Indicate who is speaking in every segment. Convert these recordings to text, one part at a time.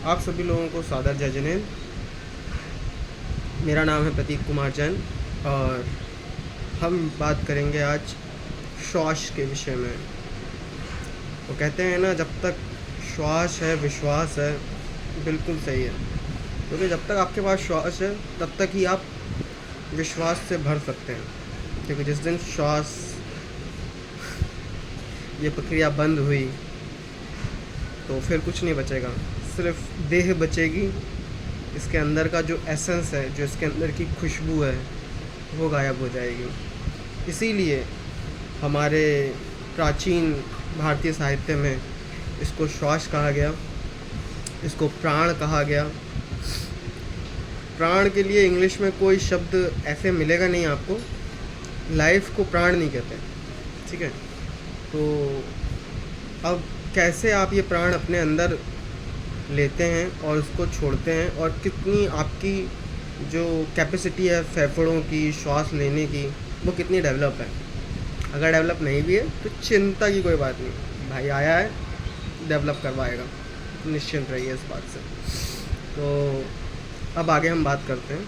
Speaker 1: आप सभी लोगों को सादर जय जिनेंद्र। मेरा नाम है प्रतीक कुमार जैन और हम बात करेंगे आज श्वास के विषय में। वो कहते हैं ना, जब तक श्वास है विश्वास है। बिल्कुल सही है, क्योंकि जब तक आपके पास श्वास है तब तक ही आप विश्वास से भर सकते हैं। क्योंकि जिस दिन श्वास ये प्रक्रिया बंद हुई तो फिर कुछ नहीं बचेगा, सिर्फ देह बचेगी। इसके अंदर का जो एसेंस है, जो इसके अंदर की खुशबू है, वो गायब हो जाएगी। इसीलिए हमारे प्राचीन भारतीय साहित्य में इसको श्वास कहा गया, इसको प्राण कहा गया। प्राण के लिए इंग्लिश में कोई शब्द ऐसे मिलेगा नहीं आपको। लाइफ को प्राण नहीं कहते, ठीक है। तो अब कैसे आप ये प्राण अपने अंदर लेते हैं और उसको छोड़ते हैं, और कितनी आपकी जो कैपेसिटी है फेफड़ों की श्वास लेने की, वो कितनी डेवलप है। अगर डेवलप नहीं भी है तो चिंता की कोई बात नहीं, भाई आया है डेवलप करवाएगा, निश्चिंत रहिए इस बात से। तो अब आगे हम बात करते हैं।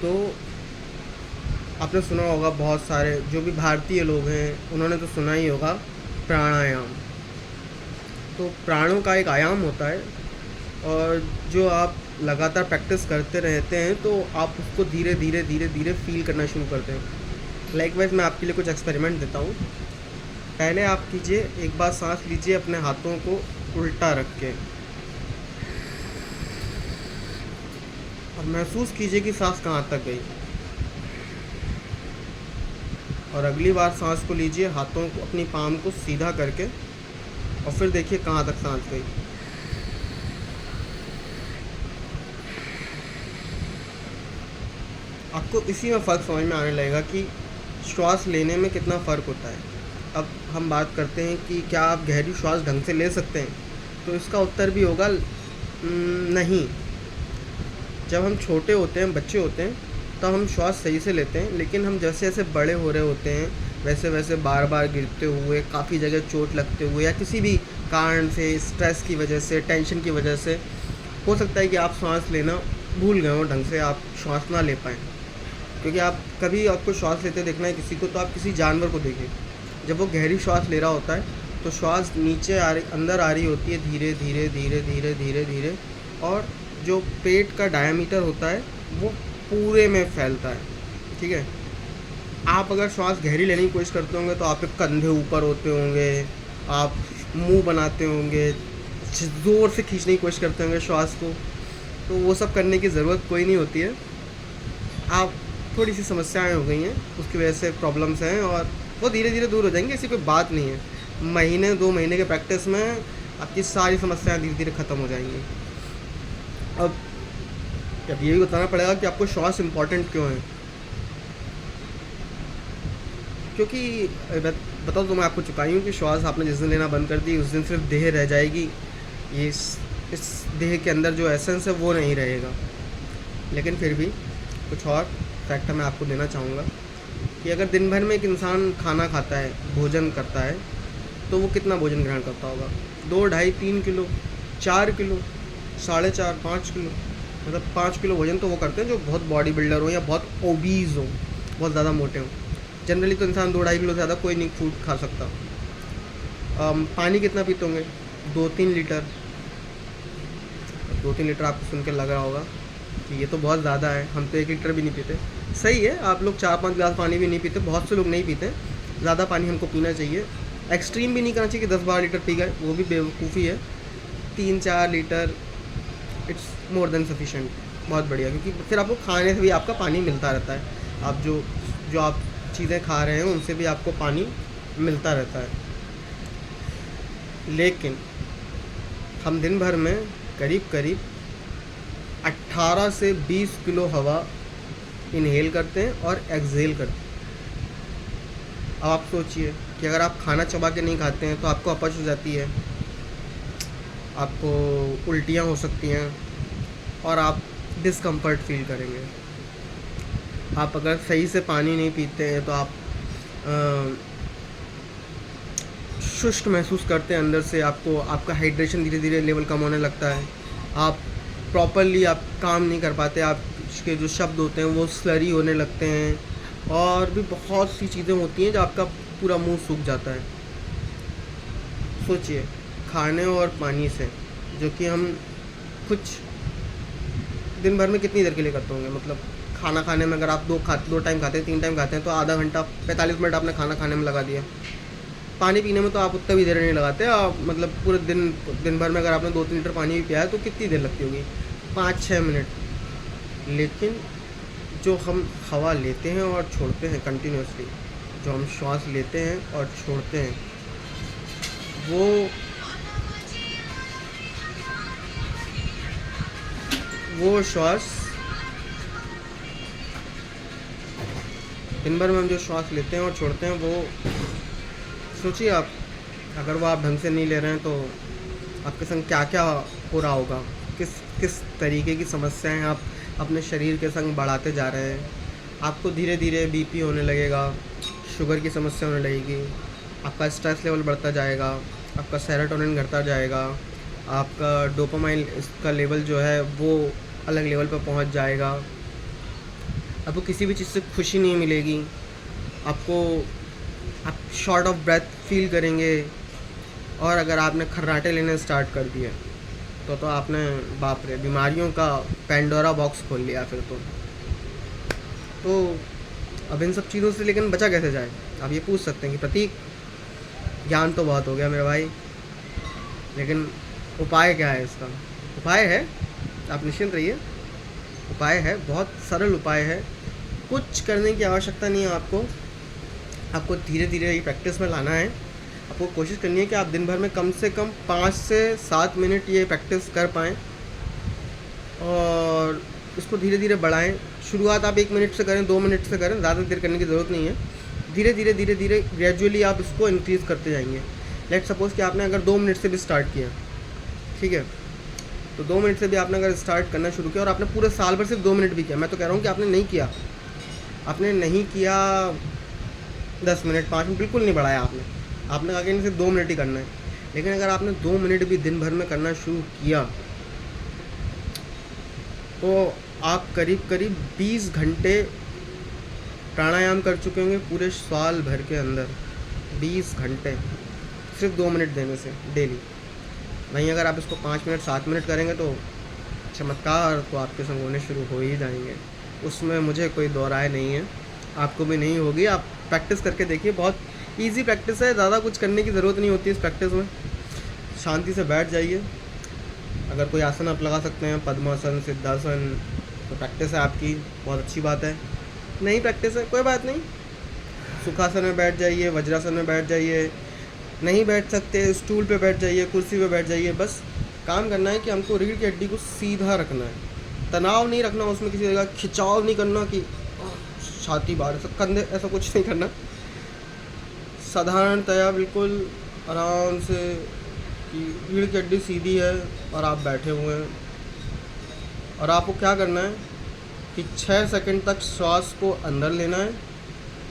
Speaker 1: तो आपने सुना होगा, बहुत सारे जो भी भारतीय लोग हैं उन्होंने तो सुना ही होगा प्राणायाम। तो प्राणों का एक आयाम होता है, और जो आप लगातार प्रैक्टिस करते रहते हैं तो आप उसको धीरे धीरे धीरे धीरे फील करना शुरू करते हैं। लाइकवाइज मैं आपके लिए कुछ एक्सपेरिमेंट देता हूँ। पहले आप कीजिए, एक बार सांस लीजिए अपने हाथों को उल्टा रख के, और महसूस कीजिए कि सांस कहाँ तक गई। और अगली बार सांस को लीजिए, हाथों को, अपनी पाम को सीधा करके, और फिर देखिए कहाँ तक सांस गई। आपको इसी में फ़र्क समझ में आने लगेगा कि श्वास लेने में कितना फ़र्क होता है। अब हम बात करते हैं कि क्या आप गहरी श्वास ढंग से ले सकते हैं, तो इसका उत्तर भी होगा नहीं। जब हम छोटे होते हैं, बच्चे होते हैं, तब हम श्वास सही से लेते हैं, लेकिन हम जैसे जैसे बड़े हो रहे होते हैं वैसे वैसे बार बार गिरते हुए, काफ़ी जगह चोट लगते हुए, या किसी भी कारण से, स्ट्रेस की वजह से, टेंशन की वजह से, हो सकता है कि आप सांस लेना भूल गए हो, ढंग से आप श्वास ना ले पाएँ। क्योंकि आप कभी, आपको श्वास लेते देखना है किसी को, तो आप किसी जानवर को देखिए, जब वो गहरी श्वास ले रहा होता है तो श्वास नीचे आ रही, अंदर आ रही होती है धीरे धीरे धीरे धीरे धीरे धीरे, और जो पेट का डायमीटर होता है वो पूरे में फैलता है, ठीक है। आप अगर श्वास गहरी लेने की कोशिश करते होंगे तो आपके कंधे ऊपर होते होंगे, आप मुंह बनाते होंगे, ज़ोर से खींचने की कोशिश करते होंगे श्वास को, तो वो सब करने की ज़रूरत कोई नहीं होती है। आप, थोड़ी सी समस्याएं हो गई हैं, उसकी वजह से प्रॉब्लम्स हैं, और वो धीरे धीरे दूर हो जाएंगी, ऐसी कोई बात नहीं है। महीने 2 महीने के प्रैक्टिस में आपकी सारी समस्याएं धीरे धीरे ख़त्म हो जाएंगी। अब ये भी बताना पड़ेगा कि आपको श्वास इम्पॉर्टेंट क्यों है। क्योंकि बताओ तो मैं आपको चुका हूँ कि श्वास आपने जिस दिन लेना बंद कर दी, उस दिन सिर्फ देह रह जाएगी। ये इस देह के अंदर जो एसेंस है वो नहीं रहेगा। लेकिन फिर भी कुछ और फैक्टर मैं आपको देना चाहूँगा कि अगर दिन भर में एक इंसान खाना खाता है, भोजन करता है, तो वो कितना भोजन ग्रहण करता होगा? 2, 2.5, 3 किलो, 4 किलो, 4.5, 5 किलो, मतलब 5 किलो भोजन तो वो करते हैं जो बहुत बॉडी बिल्डर हो या बहुत ओबीज़ हो, बहुत ज़्यादा मोटे हो। जनरली तो इंसान 2-2.5 किलो से ज़्यादा कोई नहीं फूड खा सकता। पानी कितना पीते होंगे? 2-3 लीटर। 2-3 लीटर आपको सुन के लग रहा होगा कि ये तो बहुत ज़्यादा है, हम तो 1 लीटर भी नहीं पीते। सही है, आप लोग 4-5 गिलास पानी भी नहीं पीते, बहुत से लोग नहीं पीते। ज़्यादा पानी हमको पीना चाहिए। एक्सट्रीम भी नहीं करना चाहिए कि 10-12 लीटर पी गए, वो भी बेवकूफ़ी है। 3-4 litre it's more than sufficient, बहुत बढ़िया। क्योंकि फिर आपको खाने से भी आपका पानी मिलता रहता है, आप जो आप चीज़ें खा रहे हैं उनसे भी आपको पानी मिलता रहता है। लेकिन हम दिन भर में करीब करीब 18 से 20 किलो हवा इनहेल करते हैं और एक्सहेल करते हैं। अब आप सोचिए कि अगर आप खाना चबा के नहीं खाते हैं तो आपको अपच हो जाती है, आपको उल्टियाँ हो सकती हैं, और आप डिस्कम्फर्ट फील करेंगे। आप अगर सही से पानी नहीं पीते हैं तो आप शुष्क महसूस करते हैं अंदर से, आपको आपका हाइड्रेशन धीरे धीरे लेवल कम होने लगता है, आप प्रॉपरली आप काम नहीं कर पाते, आपके जो शब्द होते हैं वो स्लरी होने लगते हैं, और भी बहुत सी चीज़ें होती हैं जो आपका पूरा मुंह सूख जाता है। सोचिए, खाने और पानी से, जो कि हम कुछ दिन भर में कितनी देर के लिए करते होंगे, मतलब खाना खाने में अगर आप दो टाइम खाते हैं, 3 टाइम खाते हैं, तो आधा घंटा 45 मिनट आपने खाना खाने में लगा दिया। पानी पीने में तो आप उतना भी देर नहीं लगाते, आप मतलब पूरे दिन भर में अगर आपने 2-3 लीटर पानी भी पिया है तो कितनी देर लगती होगी, 5-6 मिनट। लेकिन जो हम हवा लेते हैं और छोड़ते हैं कंटिन्यूसली, जो हम श्वास लेते हैं और छोड़ते हैं, वो श्वास, दिन भर में हम जो श्वास लेते हैं और छोड़ते हैं, वो सोचिए आप, अगर वो आप ढंग से नहीं ले रहे हैं तो आपके संग क्या क्या हो रहा होगा, किस किस तरीके की समस्याएं आप अपने शरीर के संग बढ़ाते जा रहे हैं। आपको धीरे धीरे बीपी होने लगेगा, शुगर की समस्या होने लगेगी, आपका स्ट्रेस लेवल बढ़ता जाएगा, आपका सेरोटोनिन घटता जाएगा, आपका डोपामाइन इसका लेवल जो है वो अलग लेवल पर पहुंच जाएगा, आपको किसी भी चीज़ से खुशी नहीं मिलेगी, आप शॉर्ट ऑफ ब्रेथ फील करेंगे, और अगर आपने खर्राटे लेने स्टार्ट कर दिए तो आपने बाप रे बीमारियों का पेंडोरा बॉक्स खोल लिया फिर तो अब इन सब चीज़ों से लेकिन बचा कैसे जाए, आप ये पूछ सकते हैं कि प्रतीक, ज्ञान तो बहुत हो गया मेरे भाई, लेकिन उपाय क्या है इसका? उपाय है, आप निश्चिंत रहिए, उपाय है, बहुत सरल उपाय है, कुछ करने की आवश्यकता नहीं है आपको धीरे धीरे ये प्रैक्टिस में लाना है। आपको कोशिश करनी है कि आप दिन भर में कम से कम 5 से 7 मिनट ये प्रैक्टिस कर पाएँ, और इसको धीरे धीरे बढ़ाएं। शुरुआत आप 1 मिनट से करें, 2 मिनट से करें, ज़्यादा देर करने की ज़रूरत नहीं है। धीरे धीरे ग्रेजुअली आप इसको इंक्रीज़ करते जाएंगे। लेट सपोज़ कि आपने अगर 2 मिनट से भी स्टार्ट किया, ठीक है, तो 2 मिनट से भी आपने अगर स्टार्ट करना शुरू किया और आपने पूरे साल भर सिर्फ 2 मिनट भी किया, मैं तो कह रहा हूँ कि आपने नहीं किया 10 मिनट 5 मिनट बिल्कुल नहीं बढ़ाया आपने कहा कि सिर्फ 2 मिनट ही करना है। लेकिन अगर आपने 2 मिनट भी दिन भर में करना शुरू किया तो आप करीब 20 घंटे प्राणायाम कर चुके होंगे पूरे साल भर के अंदर। 20 घंटे सिर्फ 2 मिनट देने से डेली। वहीं अगर आप इसको 5 मिनट 7 मिनट करेंगे तो चमत्कार तो आपके संग होने शुरू हो ही जाएंगे, उसमें मुझे कोई दो राय नहीं है, आपको भी नहीं होगी। आप प्रैक्टिस करके देखिए, बहुत इजी प्रैक्टिस है, ज़्यादा कुछ करने की ज़रूरत नहीं होती इस प्रैक्टिस में। शांति से बैठ जाइए, अगर कोई आसन आप लगा सकते हैं, पद्मासन, सिद्धासन, तो प्रैक्टिस है आपकी, बहुत अच्छी बात है। नहीं प्रैक्टिस है कोई बात नहीं, सुखासन में बैठ जाइए, वज्रासन में बैठ जाइए, नहीं बैठ सकते स्टूल पे बैठ जाइए, कुर्सी पे बैठ जाइए। बस काम करना है कि हमको रीढ़ की हड्डी को सीधा रखना है, तनाव नहीं रखना, उसमें किसी जगह खिंचाव नहीं करना कि छाती बाहर, कंधे, ऐसा कुछ नहीं करना। साधारणतया बिल्कुल आराम से कि रीढ़ की हड्डी सीधी है और आप बैठे हुए हैं, और आपको क्या करना है कि 6 सेकंड तक श्वास को अंदर लेना है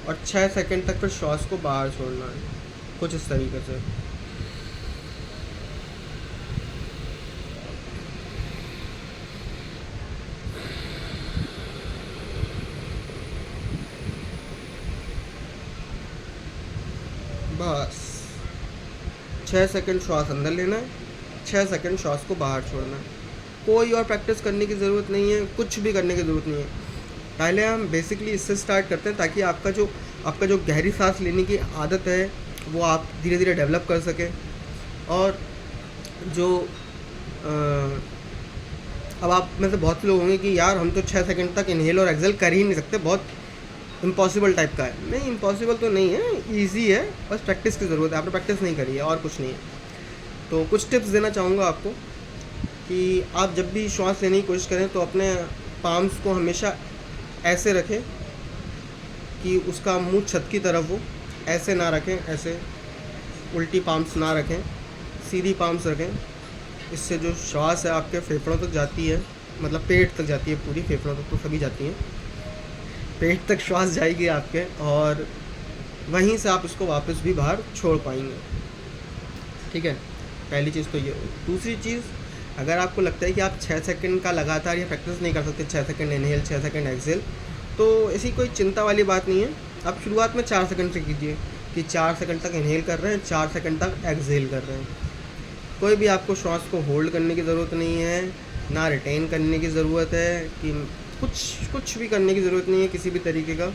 Speaker 1: और 6 सेकंड तक फिर श्वास को बाहर छोड़ना है, कुछ इस तरीके से। बस 6 सेकंड श्वास अंदर लेना है, 6 सेकंड श्वास को बाहर छोड़ना है। कोई और प्रैक्टिस करने की ज़रूरत नहीं है, कुछ भी करने की ज़रूरत नहीं है। पहले हम बेसिकली इससे स्टार्ट करते हैं ताकि आपका जो गहरी सांस लेने की आदत है वो आप धीरे धीरे डेवलप कर सकें। और जो अब आप में से बहुत से लोग होंगे कि यार हम तो 6 सेकंड तक इनहेल और एक्सेल कर ही नहीं सकते, बहुत इम्पॉसिबल टाइप का है। नहीं, इम्पॉसिबल तो नहीं है, ईजी है, बस प्रैक्टिस की ज़रूरत है। आपने प्रैक्टिस नहीं करी है और कुछ नहीं है। तो कुछ टिप्स देना चाहूँगा आपको कि आप जब भी श्वास लेने की कोशिश करें तो अपने पाम्स को हमेशा ऐसे रखें कि उसका मुंह छत की तरफ हो, ऐसे ना रखें, ऐसे उल्टी पाम्स ना रखें, सीधी पाम्स रखें। इससे जो श्वास है आपके फेफड़ों तक जाती है, मतलब पेट तक जाती है, पूरी फेफड़ों तक तो सभी जाती हैं, पेट तक श्वास जाएगी आपके, और वहीं से आप इसको वापस भी बाहर छोड़ पाएंगे। ठीक है, पहली चीज़ तो ये। दूसरी चीज़, अगर आपको लगता है कि आप 6 सेकंड का लगातार ये प्रैक्टिस नहीं कर सकते, 6 सेकंड इनहेल 6 सेकंड एक्सहेल, तो ऐसी कोई चिंता वाली बात नहीं है। आप शुरुआत में 4 सेकंड से कीजिए कि 4 सेकंड तक इनहेल कर रहे हैं, 4 सेकंड तक एक्सहेल कर रहे हैं। कोई भी आपको श्वास को होल्ड करने की ज़रूरत नहीं है, ना रिटेन करने की ज़रूरत है, कि कुछ भी करने की ज़रूरत नहीं है किसी भी तरीके का।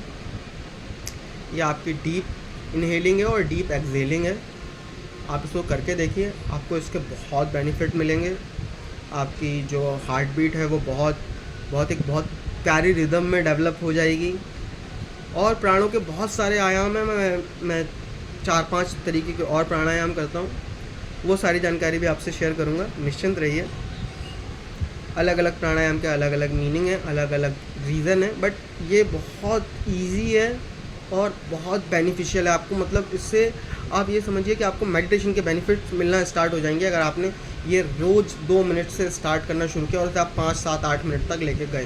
Speaker 1: ये आपकी डीप इनहेलिंग है और डीप एक्सहेलिंग है। आप इसको करके देखिए, आपको इसके बहुत बेनिफिट मिलेंगे। आपकी जो हार्ट बीट है वो बहुत प्यारी रिदम में डेवलप हो जाएगी। और प्राणों के बहुत सारे आयाम हैं, मैं 4-5 तरीके के और प्राणायाम करता हूँ, वो सारी जानकारी भी आपसे शेयर करूँगा, निश्चिंत रहिए। अलग अलग प्राणायाम के अलग अलग मीनिंग है, अलग अलग रीज़न है, बट ये बहुत ईजी है और बहुत बेनिफिशियल है आपको। मतलब इससे आप ये समझिए कि आपको मेडिटेशन के बेनिफिट्स मिलना स्टार्ट हो जाएंगे अगर आपने ये रोज़ 2 मिनट से स्टार्ट करना शुरू किया और उसे आप 5, 7, 8 मिनट तक लेके गए।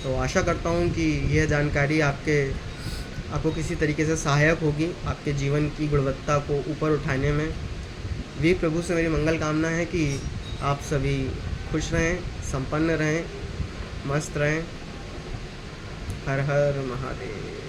Speaker 1: तो आशा करता हूँ कि यह जानकारी आपको किसी तरीके से सहायक होगी आपके जीवन की गुणवत्ता को ऊपर उठाने में। वीर प्रभु से मेरी मंगल कामना है कि आप सभी खुश रहें, संपन्न रहें, मस्त रहें। हर हर महादेव।